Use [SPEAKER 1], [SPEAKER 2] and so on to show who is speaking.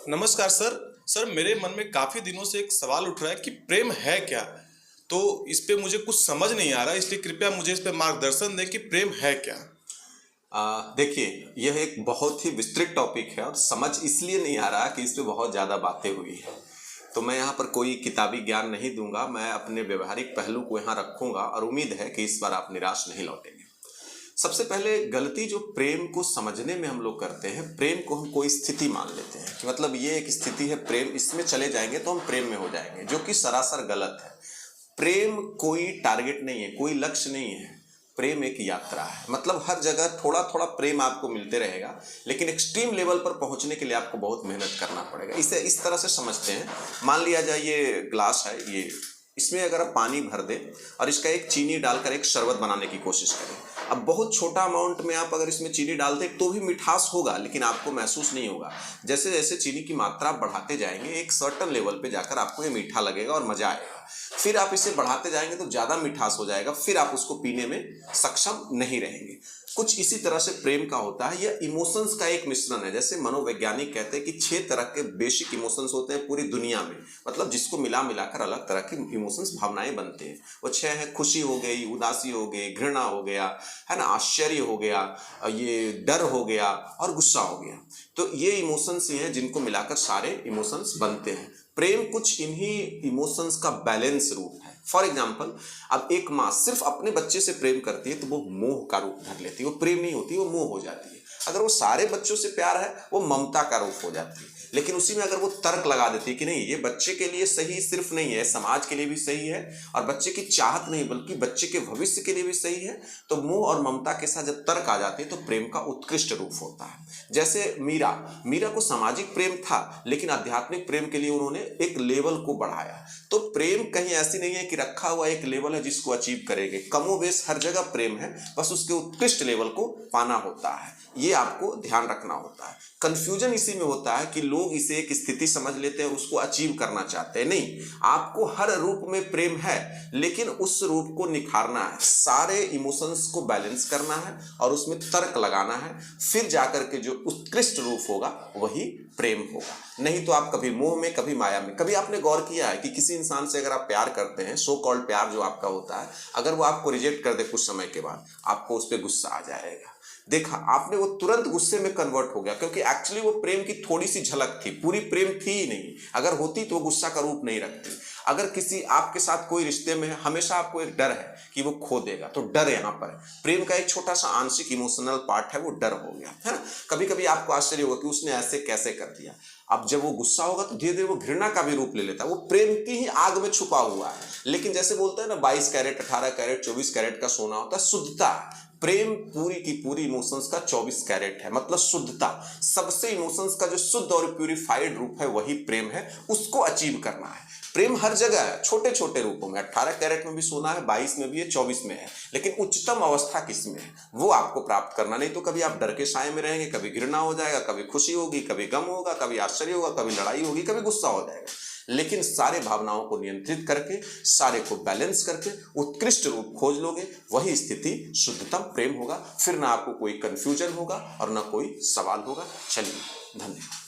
[SPEAKER 1] नमस्कार sir. Sir मेरे मन में काफी दिनों से एक सवाल उठ रहा है कि प्रेम है क्या। तो इस पे मुझे कुछ समझ नहीं आ रहा, इसलिए कृपया मुझे इस पे मार्गदर्शन दें कि प्रेम है क्या।
[SPEAKER 2] देखिए, यह एक बहुत ही विस्तृत टॉपिक है और समझ इसलिए नहीं आ रहा कि इस पे बहुत ज़्यादा बातें हुई है। तो मैं यहाँ पर कोई किताबी ज्ञान नहीं दूंगा, मैं अपने व्यवहारिक पहलू को यहाँ रखूंगा और उम्मीद है कि इस बार आप निराश नहीं लौटेंगे। सबसे पहले गलती जो प्रेम को समझने में हम लोग करते हैं, प्रेम को हम कोई स्थिति मान लेते हैं कि मतलब ये एक स्थिति है, प्रेम इसमें चले जाएंगे तो हम प्रेम में हो जाएंगे, जो कि सरासर गलत है। प्रेम कोई टारगेट नहीं है, कोई लक्ष्य नहीं है। प्रेम एक यात्रा है, मतलब हर जगह थोड़ा थोड़ा प्रेम आपको मिलते रहेगा, लेकिन एक्सट्रीम लेवल पर पहुंचने के लिए आपको बहुत मेहनत करना पड़ेगा। इसे इस तरह से समझते हैं, मान लिया जाए ये ग्लास है, ये इसमें अगर आप पानी भर दें और इसका एक चीनी डालकर एक शरबत बनाने की कोशिश करें। अब बहुत छोटा अमाउंट में आप अगर इसमें चीनी डाल दें तो भी मिठास होगा, लेकिन आपको महसूस नहीं होगा। जैसे जैसे चीनी की मात्रा आप बढ़ाते जाएंगे, एक सर्टन लेवल पे जाकर आपको ये मीठा लगेगा और मजा आएगा। फिर आप इसे बढ़ाते जाएंगे तो ज़्यादा मिठास हो जाएगा, फिर आप उसको पीने में सक्षम नहीं रहेंगे। कुछ इसी तरह से प्रेम का होता है, यह इमोशंस का एक मिश्रण है। जैसे मनोवैज्ञानिक कहते हैं कि 6 तरह के बेसिक इमोशंस होते हैं पूरी दुनिया में, मतलब जिसको मिला मिलाकर अलग तरह की इमोशंस, भावनाएं बनते हैं। वो 6 है, खुशी हो गई, उदासी हो गई, घृणा हो गया, है ना, आश्चर्य हो गया, ये डर हो गया और गुस्सा हो गया। तो ये इमोशंस ही हैं जिनको मिलाकर सारे इमोशंस बनते हैं। प्रेम कुछ इन्हीं इमोशंस का बैलेंस रूप है। फॉर एग्जाम्पल, अब एक माँ सिर्फ अपने बच्चे से प्रेम करती है तो वो मोह का रूप धर लेती है, वो प्रेम नहीं होती, वो मोह हो जाती है। अगर वो सारे बच्चों से प्यार है, वो ममता का रूप हो जाती है। लेकिन उसी में अगर वो तर्क लगा देती है कि नहीं, ये बच्चे के लिए सही सिर्फ नहीं है, समाज के लिए भी सही है, और बच्चे की चाहत नहीं बल्कि बच्चे के भविष्य के लिए भी सही है, तो मोह और ममता के साथ जब तर्क आ जाते हैं तो प्रेम का उत्कृष्ट रूप होता है। जैसे मीरा को सामाजिक प्रेम था, लेकिन आध्यात्मिक प्रेम के लिए उन्होंने एक लेवल को बढ़ाया। तो प्रेम कहीं ऐसी नहीं है कि रखा हुआ एक लेवल है जिसको अचीव करेंगे। कमोबेश हर जगह प्रेम है, बस उसके उत्कृष्ट लेवल को पाना होता है। ये आपको ध्यान रखना होता है। कंफ्यूजन इसी में होता है कि लोग इसे एक स्थिति समझ लेते हैं, उसको अचीव करना चाहते हैं। नहीं, आपको हर रूप में प्रेम है, लेकिन उस रूप को निखारना है, सारे इमोशंस को बैलेंस करना है और उसमें तर्क लगाना है। फिर जाकर के जो उत्कृष्ट रूप होगा वही प्रेम होगा। नहीं तो आप कभी मोह में, कभी माया में। कभी आपने गौर किया है कि किसी इंसान से अगर आप प्यार करते हैं, सो कॉल्ड प्यार जो आपका होता है, अगर वो आपको रिजेक्ट कर दे कुछ समय के बाद, आपको उस पर गुस्सा आ जाएगा। देखा आपने, वो तुरंत गुस्से में कन्वर्ट हो गया, क्योंकि एक्चुअली वो प्रेम की थोड़ी सी झलक थी, पूरी प्रेम थी ही नहीं। अगर होती तो गुस्सा का रूप नहीं रखती। अगर किसी आपके साथ कोई रिश्ते में है, हमेशा आपको एक डर है कि वो खो देगा, तो डर यहाँ पर है। प्रेम का एक छोटा सा आंशिक इमोशनल पार्ट है, वो डर हो गया, है ना। कभी कभी आपको आश्चर्य होगा कि उसने ऐसे कैसे कर दिया। अब जब वो गुस्सा होगा तो धीरे धीरे वो घृणा का भी रूप ले लेता है, वो प्रेम की ही आग में छुपा हुआ है। लेकिन जैसे बोलते हैं ना, 22 कैरेट, 18 कैरेट, 24 कैरेट का सोना होता है शुद्धता। प्रेम पूरी की पूरी इमोशंस का 24 कैरेट है, मतलब शुद्धता। सबसे इमोशंस का जो शुद्ध और प्यूरिफाइड रूप है वही प्रेम है, उसको अचीव करना है। प्रेम हर जगह है, छोटे छोटे रूपों में। 18 कैरेट में भी सोना है, 22 में भी है, 24 में है, लेकिन उच्चतम अवस्था किस में है वो आपको प्राप्त करना। नहीं तो कभी आप डर के साए में रहेंगे, कभी घृणा हो जाएगा, कभी खुशी होगी, कभी गम होगा, कभी आश्चर्य होगा, कभी लड़ाई होगी, कभी गुस्सा हो जाएगा। लेकिन सारे भावनाओं को नियंत्रित करके, सारे को बैलेंस करके उत्कृष्ट रूप खोज लोगे, वही स्थिति शुद्धतम प्रेम होगा। फिर ना आपको कोई कंफ्यूजन होगा और ना कोई सवाल होगा। चलिए, धन्यवाद।